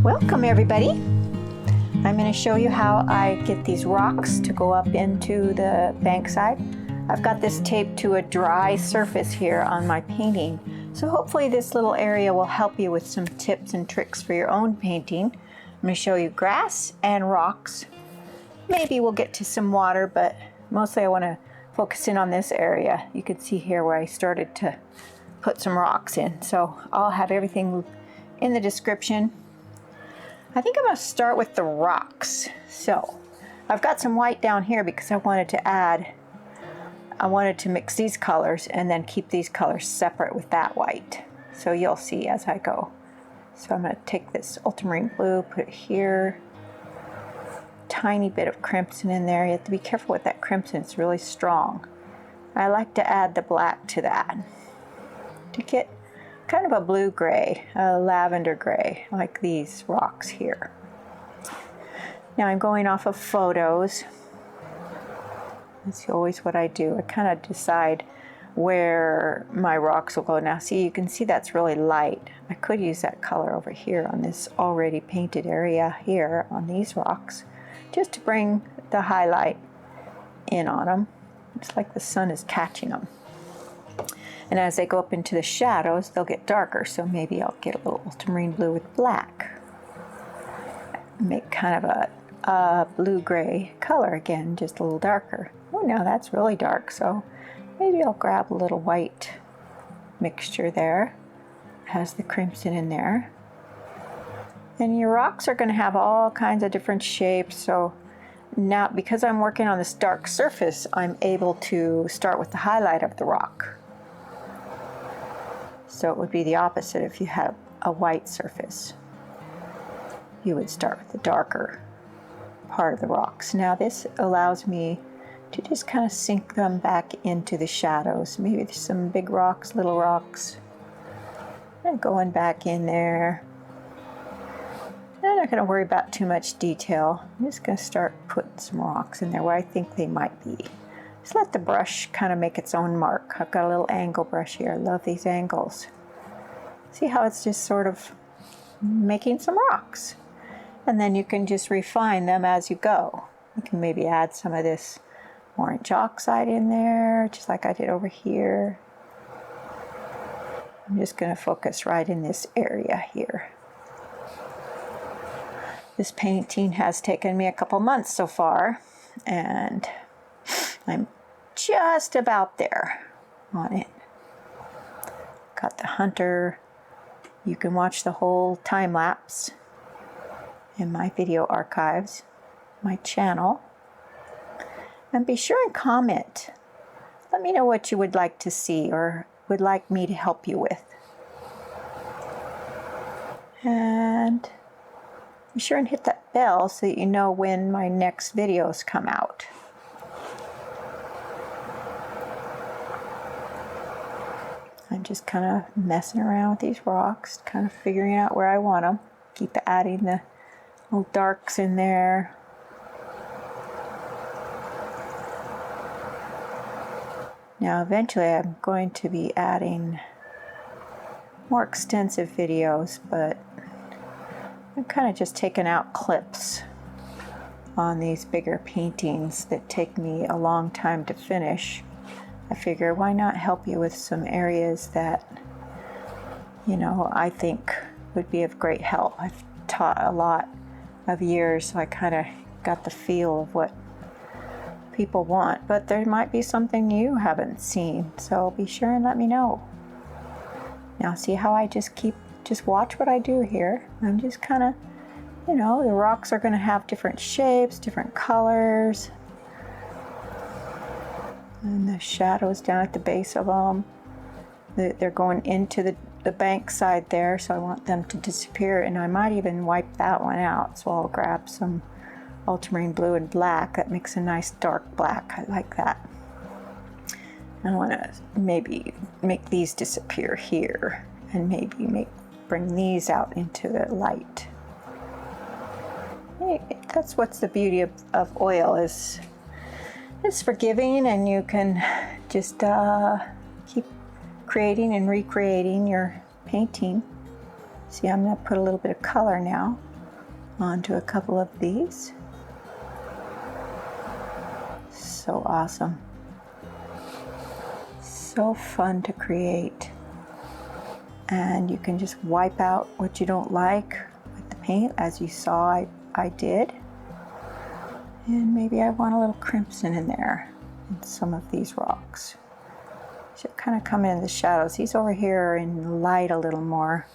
Welcome everybody. I'm going to show you how I get these rocks to go up into the bankside. I've got this taped to a dry surface here on my painting, so hopefully this little area will help you with some tips and tricks for your own painting. I'm going to show you grass and rocks. Maybe we'll get to some water, but mostly I want to focus in on this area. You can see here where I started to put some rocks in, so I'll have everything in the description. I think I'm going to start with the rocks. So I've got some white down here because I wanted to mix these colors and then keep these colors separate with that white. So you'll see as I go. So I'm going to take this ultramarine blue, put it here. Tiny bit of crimson in there. You have to be careful with that crimson, it's really strong. I like to add the black to that to get kind of a blue-gray, a lavender gray, like these rocks here. Now I'm going off of photos. That's always what I do. I kind of decide where my rocks will go. Now see, you can see that's really light. I could use that color over here on this already painted area here on these rocks, just to bring the highlight in on them. It's like the sun is catching them. And as they go up into the shadows, they'll get darker. So maybe I'll get a little ultramarine blue with black. Make kind of a blue-gray color again, just a little darker. Oh, now that's really dark. So maybe I'll grab a little white mixture there. Has the crimson in there. And your rocks are going to have all kinds of different shapes. So now, because I'm working on this dark surface, I'm able to start with the highlight of the rock. So it would be the opposite if you had a white surface. You would start with the darker part of the rocks. Now this allows me to just kind of sink them back into the shadows. Maybe there's some big rocks, little rocks. And going back in there. I'm not going to worry about too much detail. I'm just going to start putting some rocks in there where I think they might be. Just let the brush kind of make its own mark. I've got a little angle brush here. I love these angles. See how it's just sort of making some rocks. And then you can just refine them as you go. You can maybe add some of this orange oxide in there, just like I did over here. I'm just going to focus right in this area here. This painting has taken me a couple months so far, and I'm just about there on it. Got the hunter. You can watch the whole time lapse in my video archives, my channel. And be sure and comment. Let me know what you would like to see or would like me to help you with. And be sure and hit that bell so that you know when my next videos come out. I'm just kind of messing around with these rocks, kind of figuring out where I want them. Keep adding the little darks in there. Now eventually I'm going to be adding more extensive videos, but I'm kind of just taking out clips on these bigger paintings that take me a long time to finish. I figure why not help you with some areas that, you know, I think would be of great help. I've taught a lot of years, so I kind of got the feel of what people want, but there might be something you haven't seen, so be sure and let me know. Now see how I just watch what I do here. I'm just kind of, you know, the rocks are going to have different shapes, different colors. And the shadows down at the base of them. They're going into the bank side there, so I want them to disappear. And I might even wipe that one out. So I'll grab some ultramarine blue and black. That makes a nice dark black. I like that. I want to maybe make these disappear here. And maybe bring these out into the light. That's what's the beauty of oil is. It's forgiving, and you can just keep creating and recreating your painting. See, I'm going to put a little bit of color now. onto a couple of these. So awesome. So fun to create. And you can just wipe out what you don't like with the paint, as you saw I did. And maybe I want a little crimson in there in some of these rocks. Should kind of come in the shadows. He's over here in light a little more.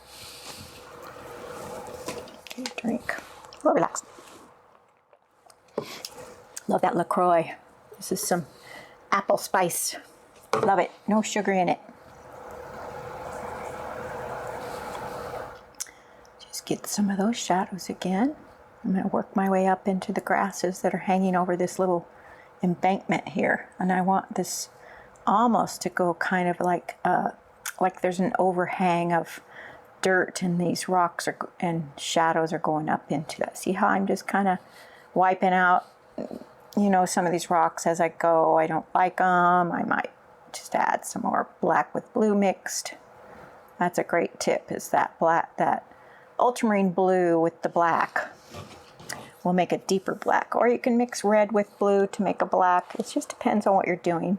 Okay, drink. Oh, relax. Love that LaCroix. This is some apple spice. Love it. No sugar in it. Just get some of those shadows again. I'm going to work my way up into the grasses that are hanging over this little embankment here. And I want this almost to go kind of like there's an overhang of dirt, and these rocks and shadows are going up into that. See how I'm just kind of wiping out, you know, some of these rocks as I go. I don't like them. I might just add some more black with blue mixed. That's a great tip, is that ultramarine blue with the black will make a deeper black. Or you can mix red with blue to make a black. It just depends on what you're doing.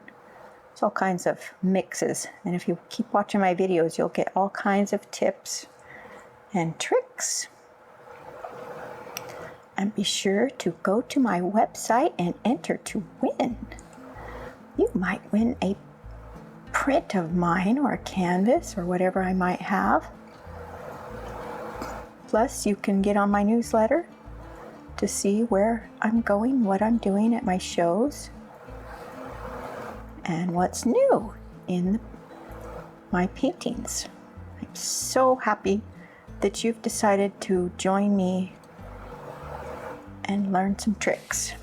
There's all kinds of mixes. And if you keep watching my videos, you'll get all kinds of tips and tricks. And be sure to go to my website and enter to win. You might win a print of mine or a canvas or whatever I might have. Plus, you can get on my newsletter to see where I'm going, what I'm doing at my shows, and what's new in my paintings. I'm so happy that you've decided to join me and learn some tricks.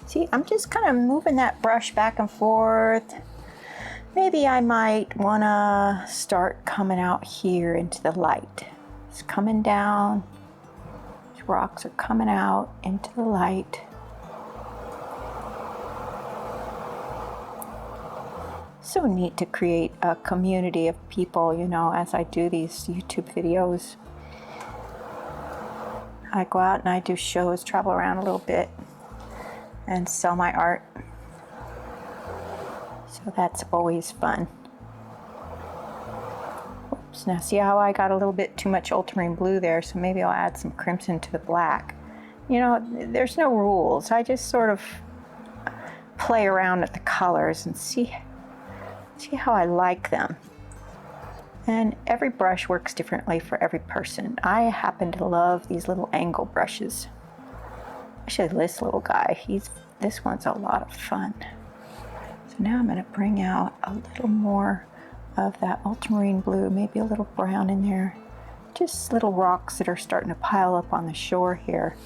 See, I'm just kind of moving that brush back and forth. Maybe I might want to start coming out here into the light. It's coming down. These rocks are coming out into the light. So neat to create a community of people, you know, as I do these YouTube videos. I go out and I do shows, travel around a little bit, and sell my art. So that's always fun. Oops, now see how I got a little bit too much ultramarine blue there, so maybe I'll add some crimson to the black. You know, there's no rules. I just sort of play around with the colors and see how I like them. And every brush works differently for every person. I happen to love these little angle brushes. Especially this little guy. This one's a lot of fun. So now I'm going to bring out a little more of that ultramarine blue, maybe a little brown in there. Just little rocks that are starting to pile up on the shore here.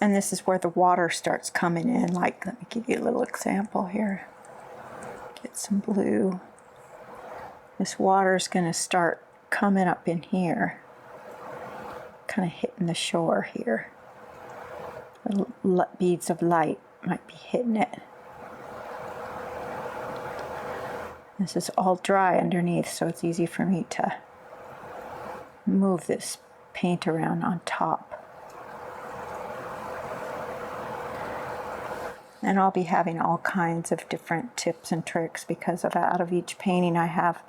And this is where the water starts coming in. Like, let me give you a little example here. Get some blue. This water's going to start coming up in here, kind of hitting the shore here. Little beads of light might be hitting it. This is all dry underneath, so it's easy for me to move this paint around on top. And I'll be having all kinds of different tips and tricks, because out of each painting I have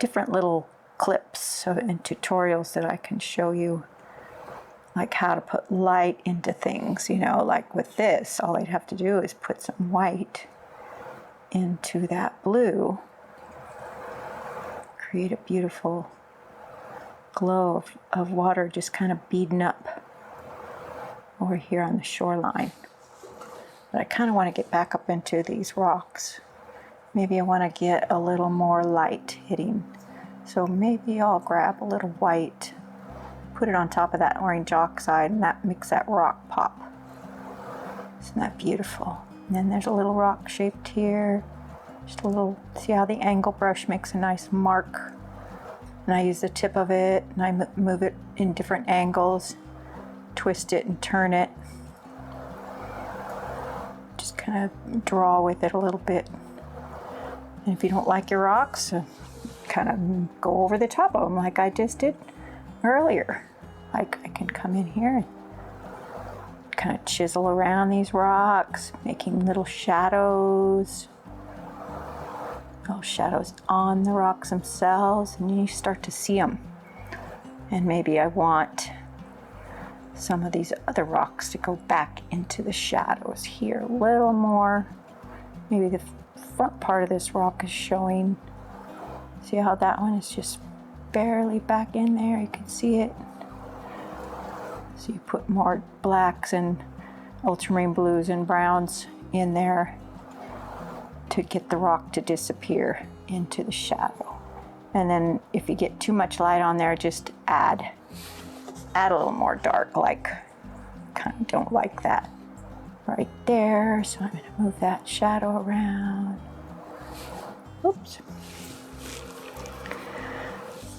different little clips and tutorials that I can show you, like how to put light into things. You know, like with this, all I'd have to do is put some white into that blue, create a beautiful glow of water just kind of beading up over here on the shoreline. But I kind of want to get back up into these rocks. Maybe I want to get a little more light hitting. So maybe I'll grab a little white, put it on top of that orange oxide, and that makes that rock pop. Isn't that beautiful? And then there's a little rock shaped here. Just a little, see how the angle brush makes a nice mark? And I use the tip of it, and I move it in different angles, twist it and turn it. Just kind of draw with it a little bit. And if you don't like your rocks, kind of go over the top of them like I just did earlier. Like I can come in here and kind of chisel around these rocks, making little shadows on the rocks themselves, and you start to see them. And maybe I want some of these other rocks to go back into the shadows here a little more. Maybe the front part of this rock is showing. See how that one is just barely back in there? You can see it. So you put more blacks and ultramarine blues and browns in there to get the rock to disappear into the shadow. And then if you get too much light on there, just add a little more dark, like kind of don't like that right there. So I'm going to move that shadow around. Oops.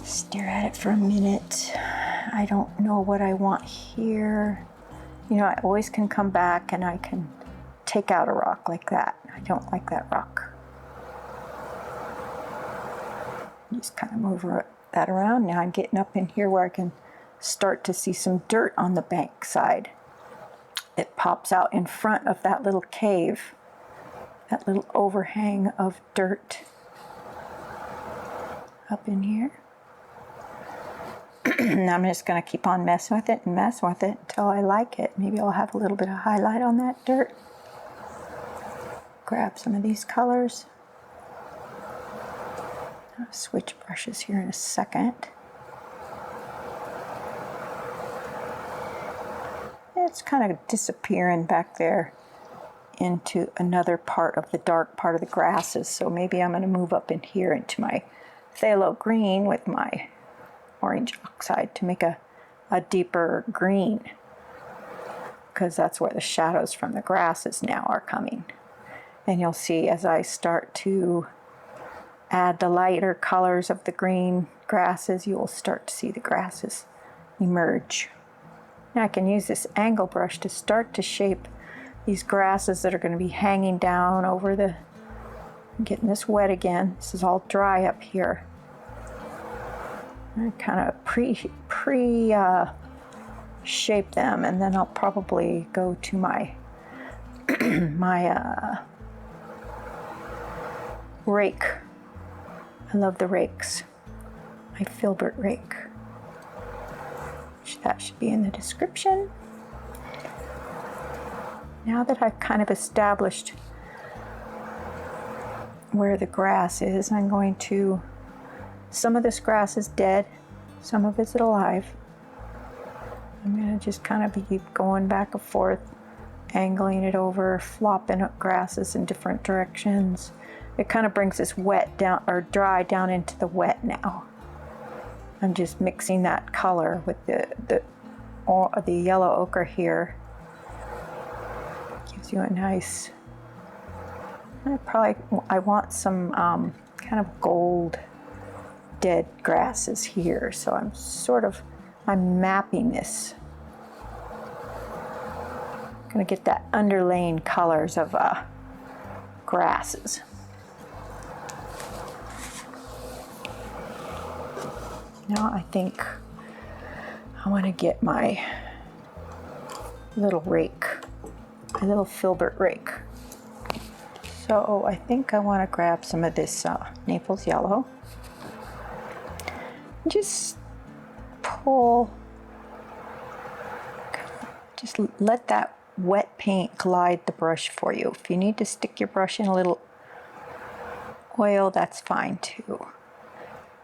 Stare at it for a minute. I don't know what I want here. You know, I always can come back and I can take out a rock like that. I don't like that rock. Just kind of move that around. Now I'm getting up in here where I can start to see some dirt on the bank side. It pops out in front of that little cave, that little overhang of dirt up in here. Now I'm just going to keep on messing with it until I like it. Maybe I'll have a little bit of highlight on that dirt. Grab some of these colors. I'll switch brushes here in a second. It's kind of disappearing back there into another part of the dark part of the grasses. So maybe I'm going to move up in here into my phthalo green with my orange oxide to make a deeper green, because that's where the shadows from the grasses now are coming. And you'll see as I start to add the lighter colors of the green grasses, you will start to see the grasses emerge. Now I can use this angle brush to start to shape these grasses that are going to be hanging down over the... I'm getting this wet again. This is all dry up here. I kind of shape them, and then I'll probably go to my rake. I love the rakes. My filbert rake. That should be in the description. Now that I've kind of established where the grass is, I'm going to... Some of this grass is dead, some of it's alive. I'm going to just kind of keep going back and forth, angling it over, flopping up grasses in different directions. It kind of brings this wet down, or dry down into the wet now. I'm just mixing that color with the yellow ochre here. Gives you a nice... I want some kind of gold dead grasses here, so I'm mapping this. I'm gonna get that underlaying colors of grasses. Now I think I want to get my little rake, my little filbert rake. So I think I want to grab some of this Naples yellow. Just pull, just let that wet paint glide the brush for you. If you need to stick your brush in a little oil, that's fine too.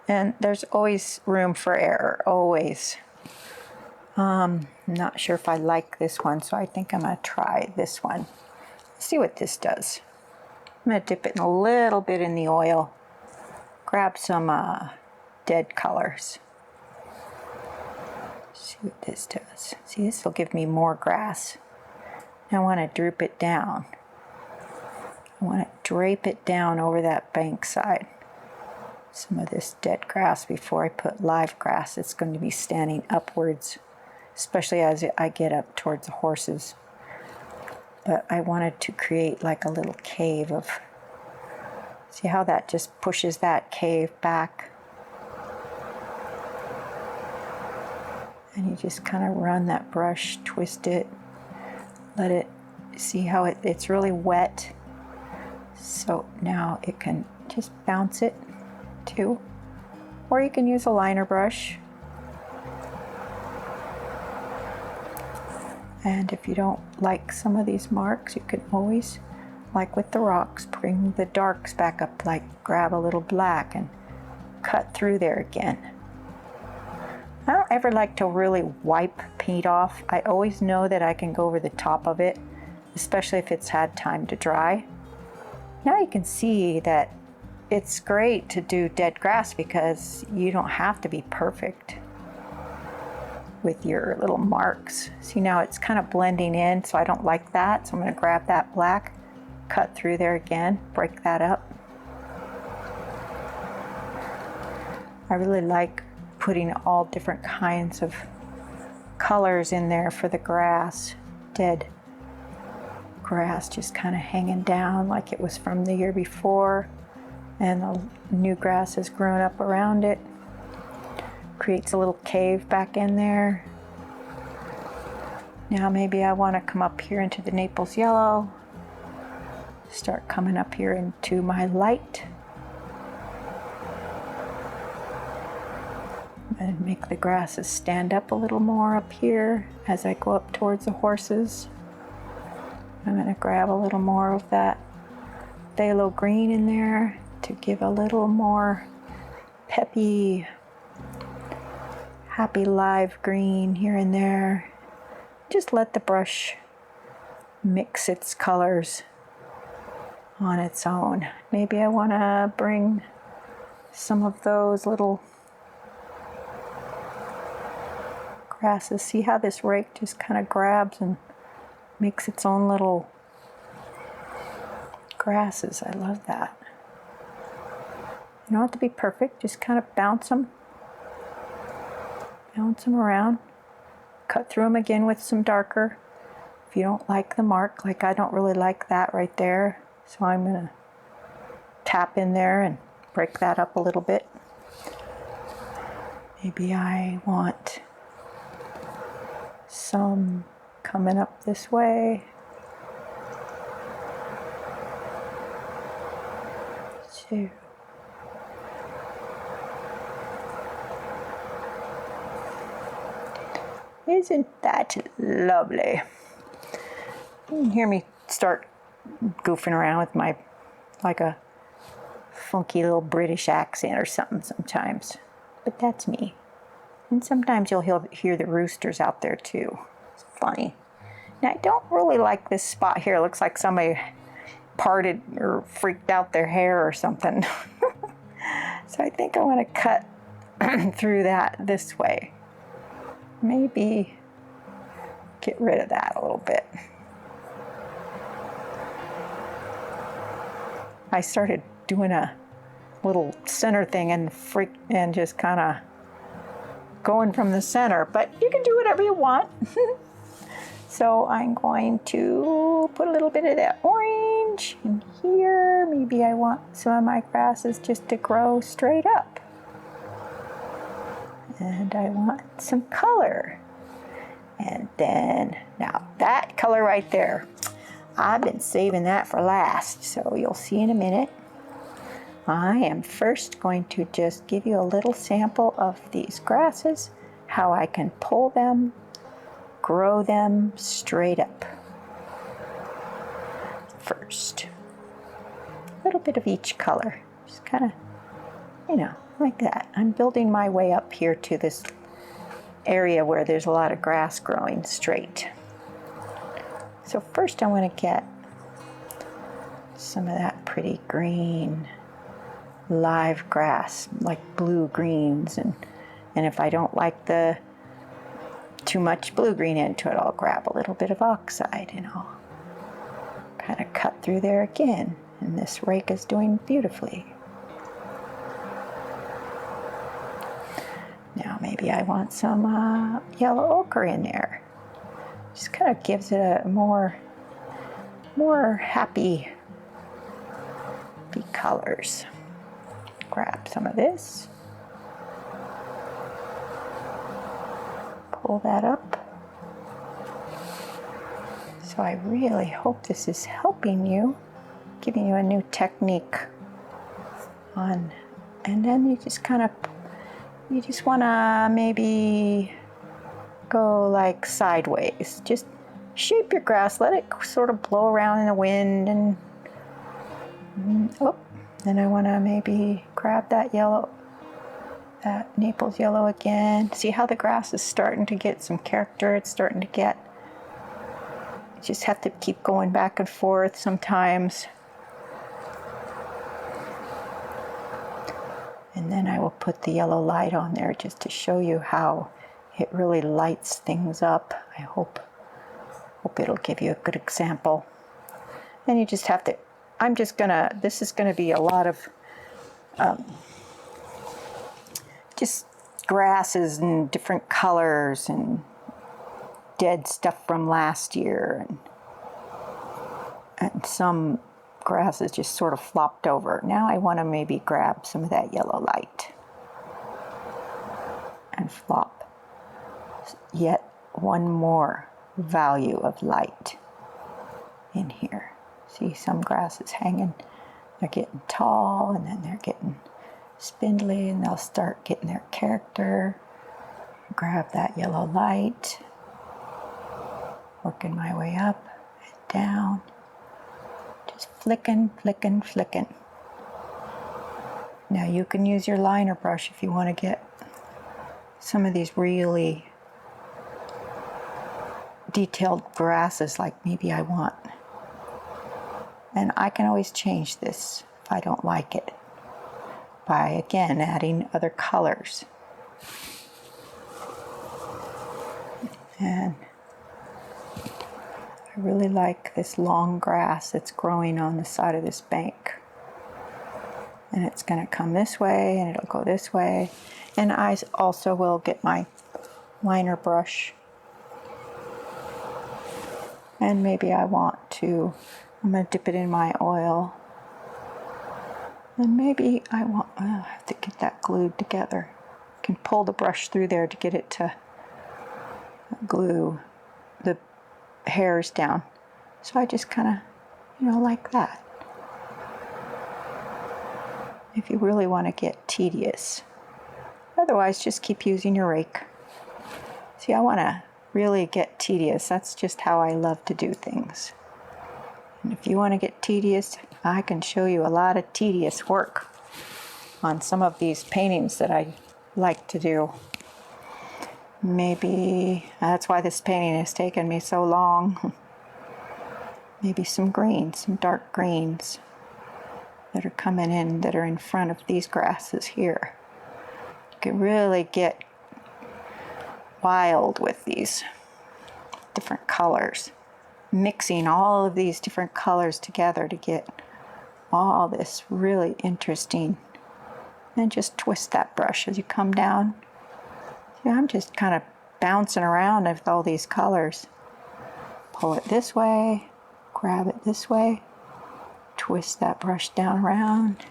And there's always room for error, always. I'm not sure if I like this one, so I think I'm going to try this one. See what this does. I'm going to dip it in a little bit in the oil. Grab some dead colors. See what this does. See, this will give me more grass. I want to droop it down. I want to drape it down over that bank side. Some of this dead grass before I put live grass. It's going to be standing upwards, especially as I get up towards the horses. But I wanted to create like a little cave of... See how that just pushes that cave back? And you just kind of run that brush, twist it, let it, see how it's really wet. So now it can just bounce it too. Or you can use a liner brush. And if you don't like some of these marks, you can always, like with the rocks, bring the darks back up, like grab a little black and cut through there again. I don't ever like to really wipe paint off. I always know that I can go over the top of it, especially if it's had time to dry. Now you can see that it's great to do dead grass because you don't have to be perfect with your little marks. See, now it's kind of blending in, so I don't like that. So I'm going to grab that black, cut through there again, break that up. I really like putting all different kinds of colors in there for the grass. Dead grass just kind of hanging down like it was from the year before, and the new grass has grown up around it. Creates a little cave back in there. Now maybe I want to come up here into the Naples yellow. Start coming up here into my light. And make the grasses stand up a little more up here as I go up towards the horses. I'm going to grab a little more of that phthalo green in there to give a little more peppy, happy live green here and there. Just let the brush mix its colors on its own. Maybe I want to bring some of those little grasses. See how this rake just kind of grabs and makes its own little grasses. I love that. You don't have to be perfect, just kind of bounce them around. Cut through them again with some darker. If you don't like the mark, like I don't really like that right there, so I'm going to tap in there and break that up a little bit. Maybe I want some coming up this way. Two. Isn't that lovely? You can hear me start goofing around with my, like a funky little British accent or something sometimes. But that's me. And sometimes you'll hear the roosters out there too. It's funny. Now I don't really like this spot here. It looks like somebody parted or freaked out their hair or something. So I think I want to cut through that this way. Maybe get rid of that a little bit. I started doing a little center thing and just kind of going from the center, but you can do whatever you want. So I'm going to put a little bit of that orange in here. Maybe I want some of my grasses just to grow straight up. And I want some color. And then, now that color right there, I've been saving that for last, so you'll see in a minute. I am first going to just give you a little sample of these grasses, how I can pull them, grow them straight up. First, a little bit of each color, just kind of, like that. I'm building my way up here to this area where there's a lot of grass growing straight. So first I want to get some of that pretty green live grass, like blue greens, and if I don't like the too much blue green into it, I'll grab a little bit of oxide and I'll kind of cut through there again, and this rake is doing beautifully. Now maybe I want some yellow ochre in there. Just kind of gives it a more happy colors. Grab some of this. Pull pull that up. So I really hope this is helping you, giving you a new technique on, and then you just want to maybe go like sideways. Just shape your grass, let it sort of blow around in the wind, and then I want to maybe grab that yellow, that Naples yellow again. See how the grass is starting to get some character. It's starting to get, you just have to keep going back and forth sometimes. And then I will put the yellow light on there just to show you how it really lights things up. I hope it'll give you a good example. And you just have to, this is gonna be a lot of just grasses and different colors and dead stuff from last year, and some grasses just sort of flopped over. Now I want to maybe grab some of that yellow light and flop yet one more value of light in here. See, some grasses hanging, they're getting tall, and then they're getting spindly, and they'll start getting their character. Grab that yellow light, working my way up and down, just flicking. Now you can use your liner brush if you want to get some of these really detailed grasses like maybe I want. And I can always change this if I don't like it by, again, adding other colors. And I really like this long grass that's growing on the side of this bank. And it's going to come this way, and it'll go this way. And I also will get my liner brush. And maybe I'm going to dip it in my oil. And maybe I'll have to get that glued together. I can pull the brush through there to get it to glue the hairs down. So I just kind of, like that. If you really want to get tedious. Otherwise, just keep using your rake. See, I want to really get tedious. That's just how I love to do things. And if you want to get tedious, I can show you a lot of tedious work on some of these paintings that I like to do. Maybe that's why this painting has taken me so long. Maybe some greens, some dark greens that are coming in, that are in front of these grasses here. You can really get wild with these different colors. Mixing all of these different colors together to get all this really interesting. And just twist that brush as you come down. See, I'm just kind of bouncing around with all these colors. Pull it this way, grab it this way, twist that brush down around.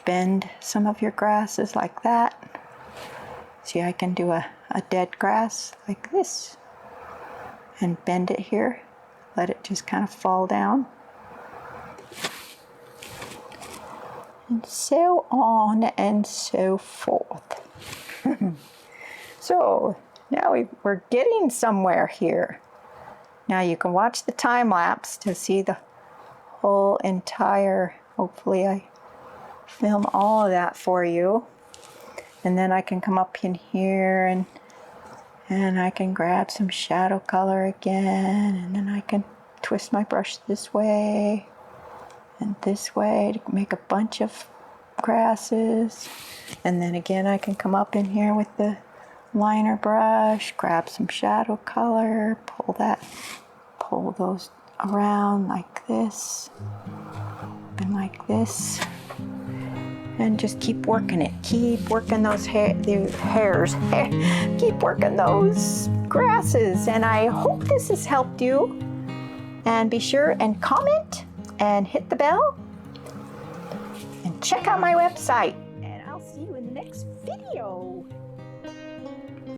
Bend some of your grasses like that. See, I can do a dead grass like this. And bend it here, let it just kind of fall down. And so on and so forth. So now we're getting somewhere here. Now you can watch the time lapse to see the whole entire, hopefully I film all of that for you. And then I can come up in here and I can grab some shadow color again, and then I can twist my brush this way and this way to make a bunch of grasses. And then again I can come up in here with the liner brush, grab some shadow color, pull those around like this and like this. And just keep working it. Keep working those hairs. Keep working those grasses. And I hope this has helped you. And be sure and comment and hit the bell. And check out my website. And I'll see you in the next video.